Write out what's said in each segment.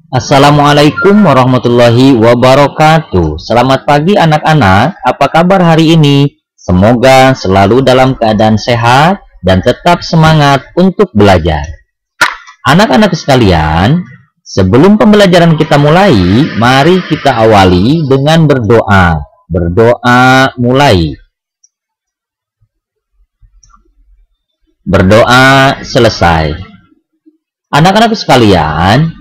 Assalamualaikum warahmatullahi wabarakatuh. Selamat pagi anak-anak, apa kabar hari ini? Semoga selalu dalam keadaan sehat dan tetap semangat untuk belajar. Anak-anak sekalian, sebelum pembelajaran kita mulai, mari kita awali dengan berdoa. Berdoa mulai. Berdoa selesai. Anak-anak sekalian,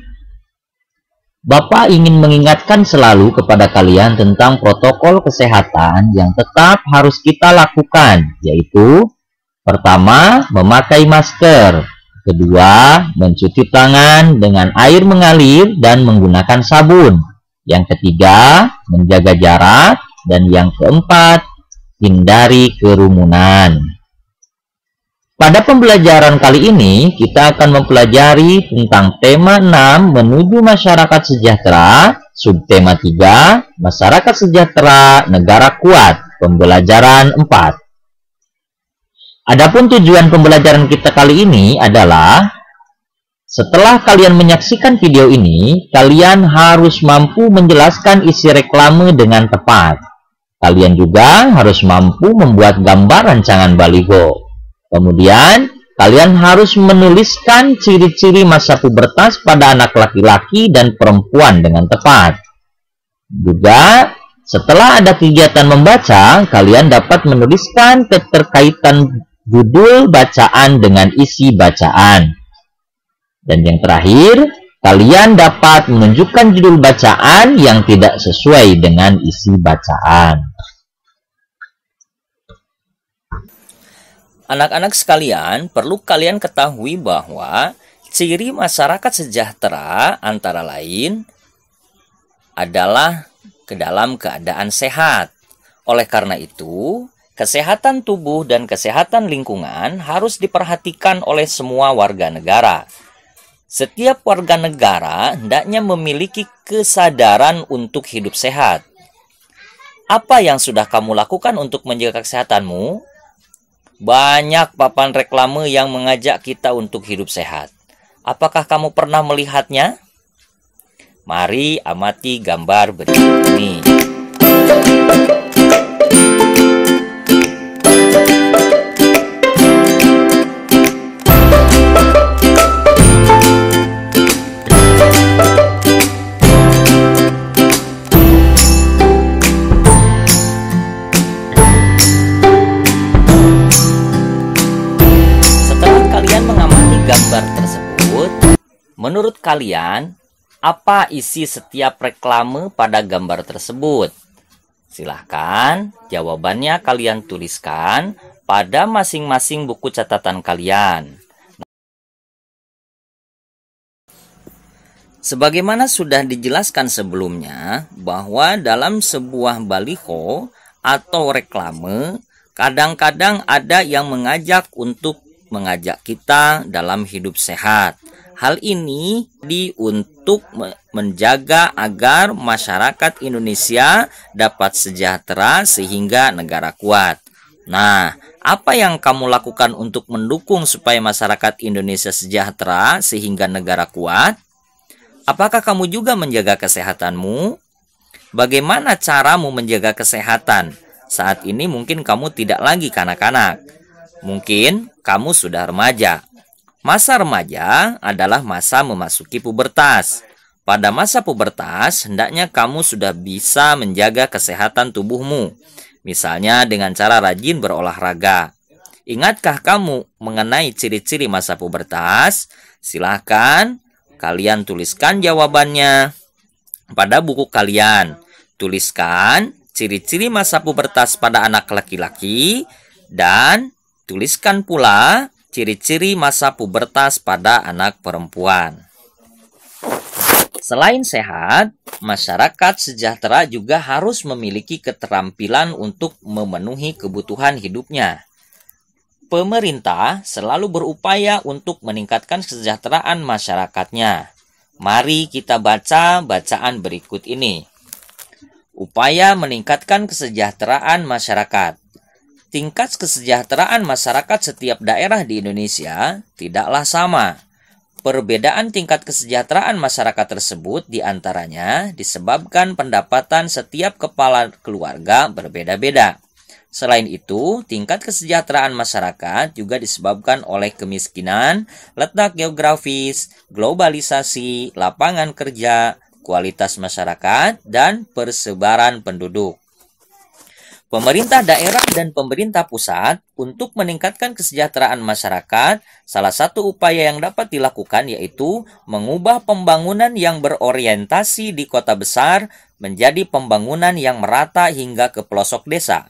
Bapak ingin mengingatkan selalu kepada kalian tentang protokol kesehatan yang tetap harus kita lakukan, yaitu pertama, memakai masker, kedua, mencuci tangan dengan air mengalir dan menggunakan sabun, yang ketiga, menjaga jarak, dan yang keempat, hindari kerumunan. Pada pembelajaran kali ini, kita akan mempelajari tentang tema 6 menuju masyarakat sejahtera, subtema 3, masyarakat sejahtera, negara kuat, pembelajaran 4. Adapun tujuan pembelajaran kita kali ini adalah, setelah kalian menyaksikan video ini, kalian harus mampu menjelaskan isi reklame dengan tepat. Kalian juga harus mampu membuat gambar rancangan baliho. Kemudian, kalian harus menuliskan ciri-ciri masa pubertas pada anak laki-laki dan perempuan dengan tepat. Juga, setelah ada kegiatan membaca, kalian dapat menuliskan keterkaitan judul bacaan dengan isi bacaan. Dan yang terakhir, kalian dapat menunjukkan judul bacaan yang tidak sesuai dengan isi bacaan. Anak-anak sekalian, perlu kalian ketahui bahwa ciri masyarakat sejahtera antara lain adalah ke dalam keadaan sehat. Oleh karena itu, kesehatan tubuh dan kesehatan lingkungan harus diperhatikan oleh semua warga negara. Setiap warga negara hendaknya memiliki kesadaran untuk hidup sehat. Apa yang sudah kamu lakukan untuk menjaga kesehatanmu? Banyak papan reklame yang mengajak kita untuk hidup sehat. Apakah kamu pernah melihatnya? Mari amati gambar berikut ini. Menurut kalian, apa isi setiap reklame pada gambar tersebut? Silahkan jawabannya kalian tuliskan pada masing-masing buku catatan kalian. Sebagaimana sudah dijelaskan sebelumnya, bahwa dalam sebuah baliho atau reklame, kadang-kadang ada yang mengajak kita dalam hidup sehat. Hal ini untuk menjaga agar masyarakat Indonesia dapat sejahtera sehingga negara kuat. Nah, apa yang kamu lakukan untuk mendukung supaya masyarakat Indonesia sejahtera sehingga negara kuat? Apakah kamu juga menjaga kesehatanmu? Bagaimana caramu menjaga kesehatan? Saat ini mungkin kamu tidak lagi kanak-kanak. Mungkin kamu sudah remaja. Masa remaja adalah masa memasuki pubertas. Pada masa pubertas, hendaknya kamu sudah bisa menjaga kesehatan tubuhmu. Misalnya dengan cara rajin berolahraga. Ingatkah kamu mengenai ciri-ciri masa pubertas? Silahkan kalian tuliskan jawabannya pada buku kalian. Tuliskan ciri-ciri masa pubertas pada anak laki-laki dan tuliskan pula ciri-ciri masa pubertas pada anak perempuan. Selain sehat, masyarakat sejahtera juga harus memiliki keterampilan untuk memenuhi kebutuhan hidupnya. Pemerintah selalu berupaya untuk meningkatkan kesejahteraan masyarakatnya. Mari kita baca bacaan berikut ini. Upaya meningkatkan kesejahteraan masyarakat. Tingkat kesejahteraan masyarakat setiap daerah di Indonesia tidaklah sama. Perbedaan tingkat kesejahteraan masyarakat tersebut diantaranya disebabkan pendapatan setiap kepala keluarga berbeda-beda. Selain itu, tingkat kesejahteraan masyarakat juga disebabkan oleh kemiskinan, letak geografis, globalisasi, lapangan kerja, kualitas masyarakat, dan persebaran penduduk. Pemerintah daerah dan pemerintah pusat untuk meningkatkan kesejahteraan masyarakat, salah satu upaya yang dapat dilakukan yaitu mengubah pembangunan yang berorientasi di kota besar menjadi pembangunan yang merata hingga ke pelosok desa.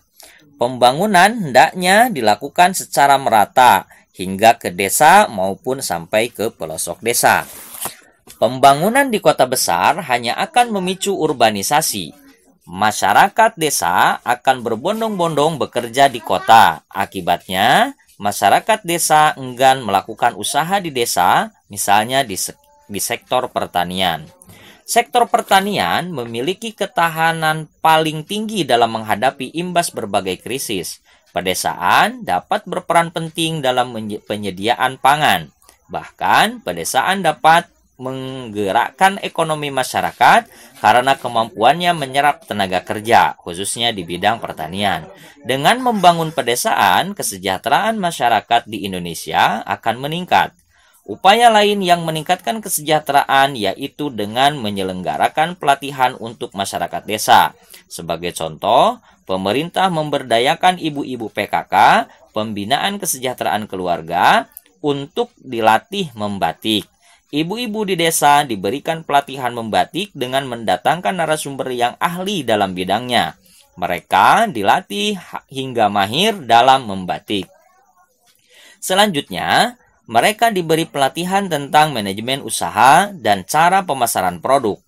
Pembangunan hendaknya dilakukan secara merata hingga ke desa maupun sampai ke pelosok desa. Pembangunan di kota besar hanya akan memicu urbanisasi. Masyarakat desa akan berbondong-bondong bekerja di kota. Akibatnya, masyarakat desa enggan melakukan usaha di desa, misalnya di sektor pertanian. Sektor pertanian memiliki ketahanan paling tinggi dalam menghadapi imbas berbagai krisis. Pedesaan dapat berperan penting dalam penyediaan pangan. Bahkan, pedesaan dapat menggerakkan ekonomi masyarakat karena kemampuannya menyerap tenaga kerja, khususnya di bidang pertanian. Dengan membangun pedesaan, kesejahteraan masyarakat di Indonesia akan meningkat. Upaya lain yang meningkatkan kesejahteraan yaitu dengan menyelenggarakan pelatihan untuk masyarakat desa. Sebagai contoh, pemerintah memberdayakan ibu-ibu PKK, pembinaan kesejahteraan keluarga, untuk dilatih membatik. Ibu-ibu di desa diberikan pelatihan membatik dengan mendatangkan narasumber yang ahli dalam bidangnya. Mereka dilatih hingga mahir dalam membatik. Selanjutnya, mereka diberi pelatihan tentang manajemen usaha dan cara pemasaran produk.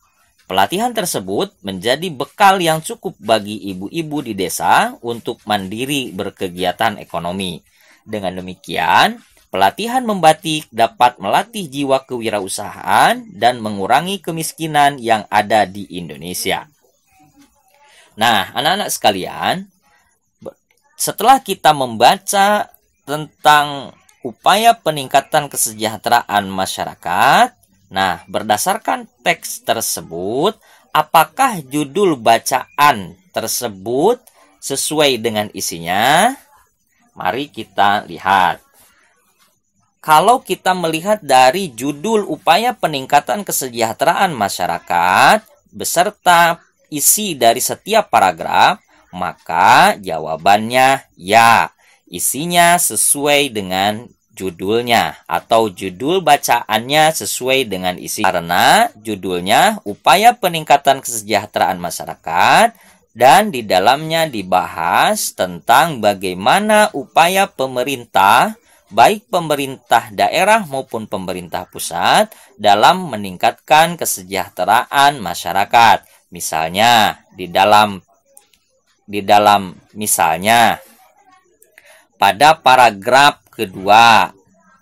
Pelatihan tersebut menjadi bekal yang cukup bagi ibu-ibu di desa untuk mandiri berkegiatan ekonomi. Dengan demikian, pelatihan membatik dapat melatih jiwa kewirausahaan dan mengurangi kemiskinan yang ada di Indonesia. Nah, anak-anak sekalian, setelah kita membaca tentang upaya peningkatan kesejahteraan masyarakat, nah, berdasarkan teks tersebut, apakah judul bacaan tersebut sesuai dengan isinya? Mari kita lihat. Kalau kita melihat dari judul upaya peningkatan kesejahteraan masyarakat beserta isi dari setiap paragraf, maka jawabannya ya. Isinya sesuai dengan judulnya atau judul bacaannya sesuai dengan isi. Karena judulnya upaya peningkatan kesejahteraan masyarakat dan di dalamnya dibahas tentang bagaimana upaya pemerintah, baik pemerintah daerah maupun pemerintah pusat dalam meningkatkan kesejahteraan masyarakat. Misalnya di dalam misalnya pada paragraf kedua.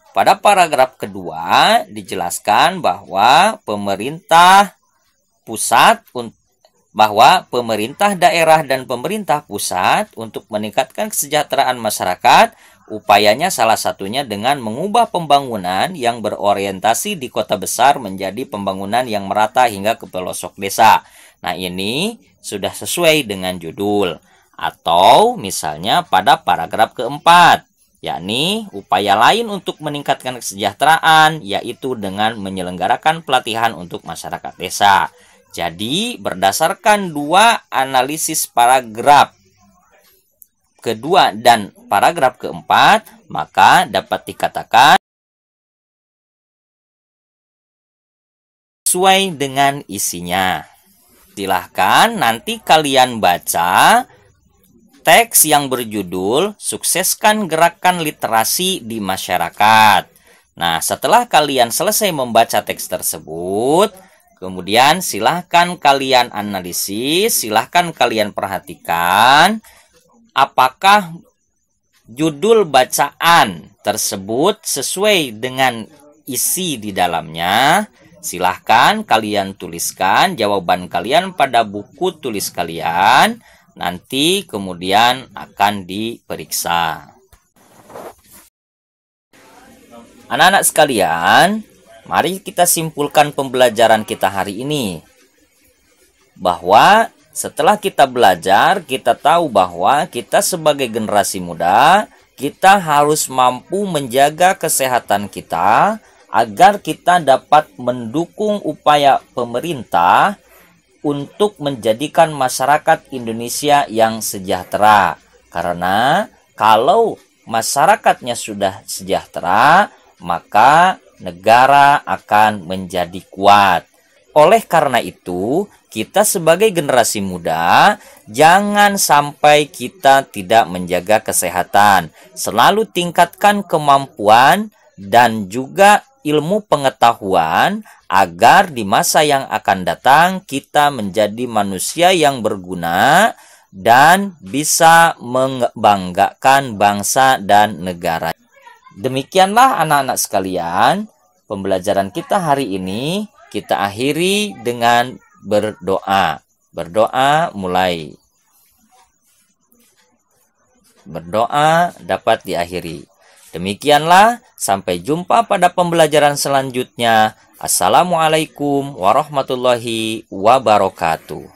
Pada paragraf kedua dijelaskan bahwa pemerintah daerah dan pemerintah pusat untuk meningkatkan kesejahteraan masyarakat, upayanya salah satunya dengan mengubah pembangunan yang berorientasi di kota besar menjadi pembangunan yang merata hingga ke pelosok desa. Nah, ini sudah sesuai dengan judul. Atau misalnya pada paragraf keempat, yakni upaya lain untuk meningkatkan kesejahteraan yaitu dengan menyelenggarakan pelatihan untuk masyarakat desa. Jadi, berdasarkan dua analisis paragraf kedua dan paragraf keempat, maka dapat dikatakan sesuai dengan isinya. Silahkan nanti kalian baca teks yang berjudul Sukseskan Gerakan Literasi di Masyarakat. Nah, setelah kalian selesai membaca teks tersebut, kemudian silahkan kalian analisis, silahkan kalian perhatikan apakah judul bacaan tersebut sesuai dengan isi di dalamnya. Silahkan kalian tuliskan jawaban kalian pada buku tulis kalian. Nanti kemudian akan diperiksa. Anak-anak sekalian, Mari kita simpulkan pembelajaran kita hari ini. Bahwa setelah kita belajar, kita tahu bahwa kita sebagai generasi muda, kita harus mampu menjaga kesehatan kita agar kita dapat mendukung upaya pemerintah untuk menjadikan masyarakat Indonesia yang sejahtera. Karena kalau masyarakatnya sudah sejahtera, maka negara akan menjadi kuat. Oleh karena itu, kita sebagai generasi muda, jangan sampai kita tidak menjaga kesehatan. Selalu tingkatkan kemampuan dan juga ilmu pengetahuan agar di masa yang akan datang kita menjadi manusia yang berguna dan bisa membanggakan bangsa dan negara. Demikianlah anak-anak sekalian, pembelajaran kita hari ini kita akhiri dengan berdoa. Berdoa mulai. Berdoa dapat diakhiri. Demikianlah, sampai jumpa pada pembelajaran selanjutnya. Assalamualaikum warahmatullahi wabarakatuh.